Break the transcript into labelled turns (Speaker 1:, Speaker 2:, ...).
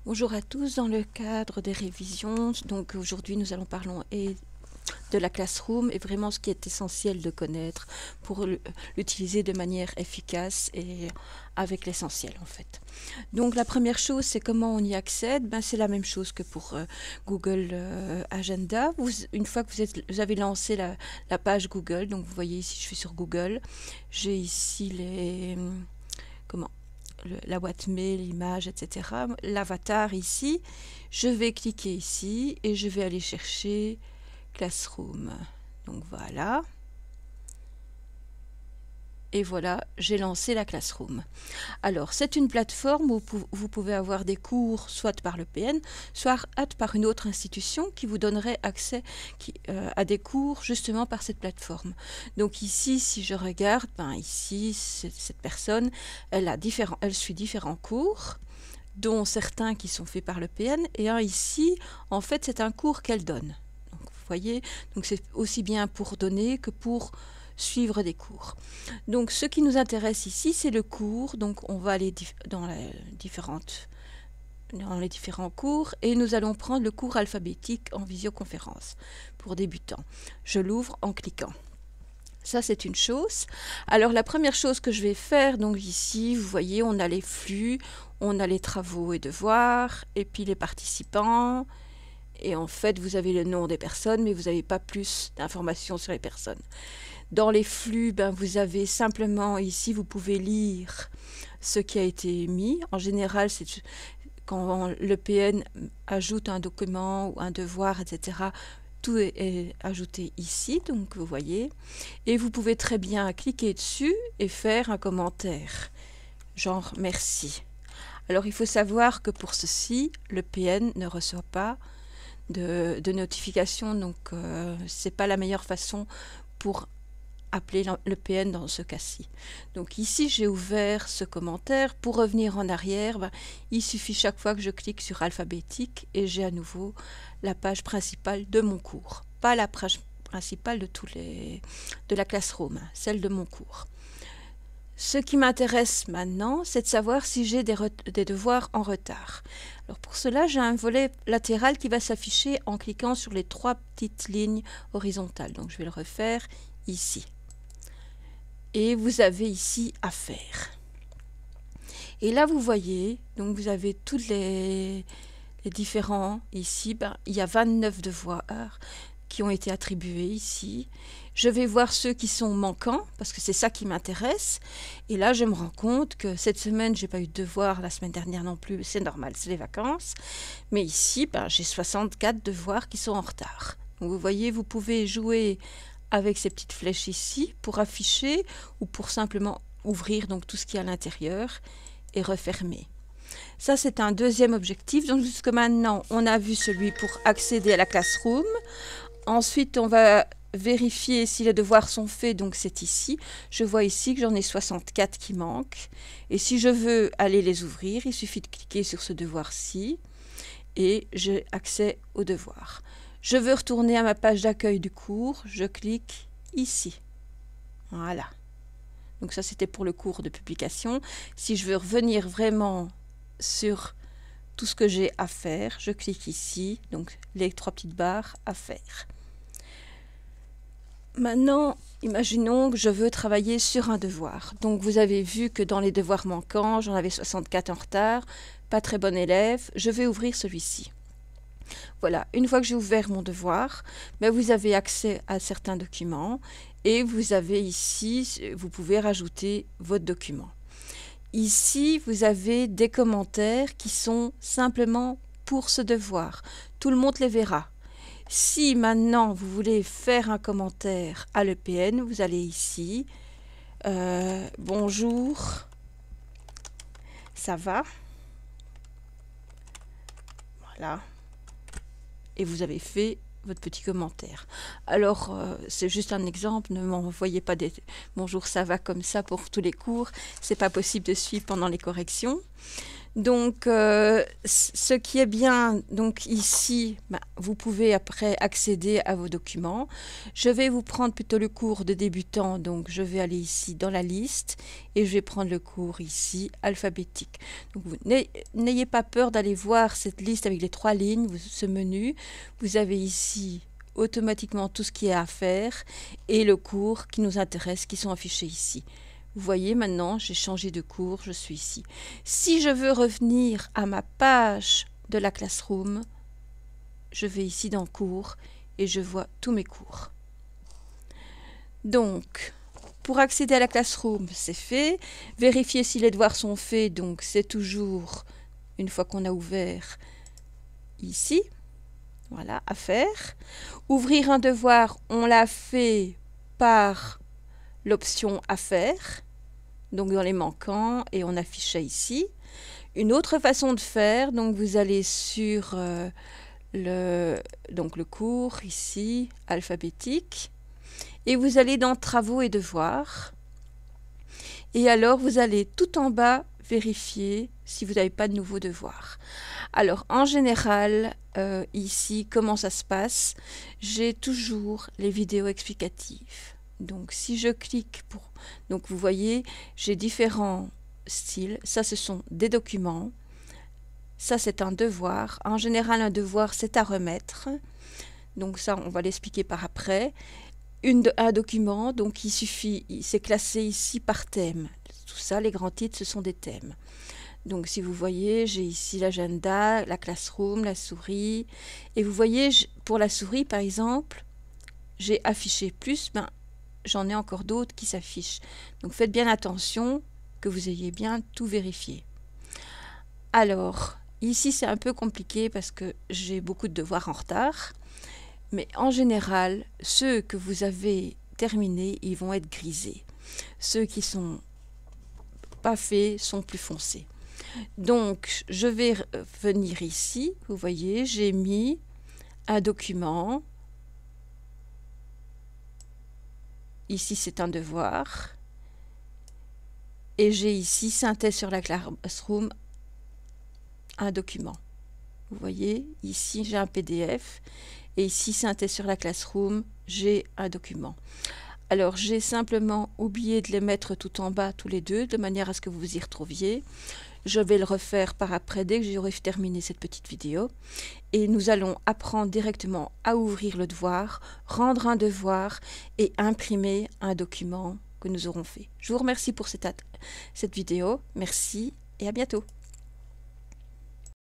Speaker 1: Bonjour à tous, dans le cadre des révisions, donc aujourd'hui nous allons parler de la Classroom et vraiment ce qui est essentiel de connaître pour l'utiliser de manière efficace et avec l'essentiel en fait. Donc la première chose c'est comment on y accède, c'est la même chose que pour Google Agenda. Une fois que vous avez lancé la page Google, donc vous voyez ici je suis sur Google, j'ai ici la boîte mail, l'image, etc. L'avatar ici, je vais cliquer ici et je vais aller chercher Classroom. Donc voilà. Et voilà, j'ai lancé la Classroom. Alors, c'est une plateforme où vous pouvez avoir des cours soit par l'EPN, soit par une autre institution qui vous donnerait accès à des cours justement par cette plateforme. Donc ici, si je regarde, ici, cette personne, elle suit différents cours, dont certains qui sont faits par l'EPN, et un ici, en fait, c'est un cours qu'elle donne. Donc, vous voyez, donc c'est aussi bien pour donner que pour suivre des cours. Donc ce qui nous intéresse ici, c'est le cours. Donc on va aller dans les différents cours et nous allons prendre le cours alphabétique en visioconférence pour débutants. Je l'ouvre en cliquant. Ça, c'est une chose. Alors, la première chose que je vais faire, donc ici, vous voyez, on a les flux, on a les travaux et devoirs, et puis les participants. Et en fait, vous avez le nom des personnes, mais vous n'avez pas plus d'informations sur les personnes. Dans les flux, vous avez simplement ici, vous pouvez lire ce qui a été mis. En général, c'est quand l'EPN ajoute un document ou un devoir, etc., tout est ajouté ici, donc vous voyez. Et vous pouvez très bien cliquer dessus et faire un commentaire, genre merci. Alors il faut savoir que pour ceci, l'EPN ne reçoit pas de notification, donc c'est pas la meilleure façon pour appeler l'EPN dans ce cas-ci. Donc ici, j'ai ouvert ce commentaire. Pour revenir en arrière, il suffit chaque fois que je clique sur alphabétique et j'ai à nouveau la page principale de mon cours. Pas la page principale de la Classroom, celle de mon cours. Ce qui m'intéresse maintenant, c'est de savoir si j'ai des devoirs en retard. Alors pour cela, j'ai un volet latéral qui va s'afficher en cliquant sur les 3 petites lignes horizontales. Donc je vais le refaire ici. Et vous avez ici à faire. Et là, vous voyez, donc vous avez tous les différents ici. Il y a 29 devoirs qui ont été attribués ici. Je vais voir ceux qui sont manquants, parce que c'est ça qui m'intéresse. Et là, je me rends compte que cette semaine, j'ai pas eu de devoirs, la semaine dernière non plus, c'est normal, c'est les vacances. Mais ici, j'ai 64 devoirs qui sont en retard. Donc vous voyez, vous pouvez jouer avec ces petites flèches ici pour afficher ou pour simplement ouvrir donc tout ce qui est à l'intérieur et refermer. Ça, c'est un deuxième objectif. Donc jusque maintenant, on a vu celui pour accéder à la Classroom. Ensuite, on va vérifier si les devoirs sont faits, donc c'est ici. Je vois ici que j'en ai 64 qui manquent. Et si je veux aller les ouvrir, il suffit de cliquer sur ce devoir-ci et j'ai accès aux devoirs. Je veux retourner à ma page d'accueil du cours, je clique ici. Voilà. Donc ça, c'était pour le cours de publication. Si je veux revenir vraiment sur tout ce que j'ai à faire, je clique ici, donc les 3 petites barres à faire. Maintenant, imaginons que je veux travailler sur un devoir. Donc vous avez vu que dans les devoirs manquants, j'en avais 64 en retard, pas très bon élève, je vais ouvrir celui-ci. Voilà, une fois que j'ai ouvert mon devoir, vous avez accès à certains documents et vous avez ici, vous pouvez rajouter votre document. Ici, vous avez des commentaires qui sont simplement pour ce devoir. Tout le monde les verra. Si maintenant vous voulez faire un commentaire à l'EPN, vous allez ici. Bonjour, ça va? Voilà. Et vous avez fait votre petit commentaire. Alors, c'est juste un exemple, ne m'envoyez pas des « bonjour, ça va » comme ça pour tous les cours, c'est pas possible de suivre pendant les corrections. Donc, ce qui est bien, donc ici, vous pouvez après accéder à vos documents. Je vais vous prendre plutôt le cours de débutant, donc je vais aller ici dans la liste et je vais prendre le cours ici, alphabétique. Donc, n'ayez pas peur d'aller voir cette liste avec les 3 lignes, ce menu. Vous avez ici automatiquement tout ce qui est à faire et le cours qui nous intéresse, qui sont affichés ici. Vous voyez, maintenant, j'ai changé de cours, je suis ici. Si je veux revenir à ma page de la Classroom, je vais ici dans cours et je vois tous mes cours. Donc, pour accéder à la Classroom, c'est fait. Vérifier si les devoirs sont faits, donc c'est toujours, une fois qu'on a ouvert, ici. Voilà, à faire. Ouvrir un devoir, on l'a fait par l'option à faire, donc dans les manquants, et on affichait ici. Une autre façon de faire, donc vous allez sur le cours ici, alphabétique, et vous allez dans travaux et devoirs, et alors vous allez tout en bas vérifier si vous n'avez pas de nouveaux devoirs. Alors en général, ici, comment ça se passe? J'ai toujours les vidéos explicatives. Donc si je clique pour... Donc vous voyez, j'ai différents styles. Ça, ce sont des documents. Ça, c'est un devoir. En général, un devoir, c'est à remettre. Donc ça, on va l'expliquer par après. Un document, donc il suffit, c'est classé ici par thème. Tout ça, les grands titres, ce sont des thèmes. Donc si vous voyez, j'ai ici l'agenda, la Classroom, la souris. Et vous voyez, pour la souris, par exemple, j'ai affiché plus, j'en ai encore d'autres qui s'affichent. Donc faites bien attention que vous ayez bien tout vérifié. Alors, ici c'est un peu compliqué parce que j'ai beaucoup de devoirs en retard. Mais en général, ceux que vous avez terminés, ils vont être grisés. Ceux qui sont pas faits sont plus foncés. Donc, je vais venir ici. Vous voyez, j'ai mis un document. Ici, c'est un devoir. Et j'ai ici, synthèse sur la Classroom, un document. Vous voyez, ici, j'ai un PDF. Et ici, synthèse sur la Classroom, j'ai un document. Alors, j'ai simplement oublié de les mettre tout en bas, tous les deux, de manière à ce que vous vous y retrouviez. Je vais le refaire par après, dès que j'aurai terminé cette petite vidéo. Et nous allons apprendre directement à ouvrir le devoir, rendre un devoir et imprimer un document que nous aurons fait. Je vous remercie pour cette vidéo. Merci et à bientôt.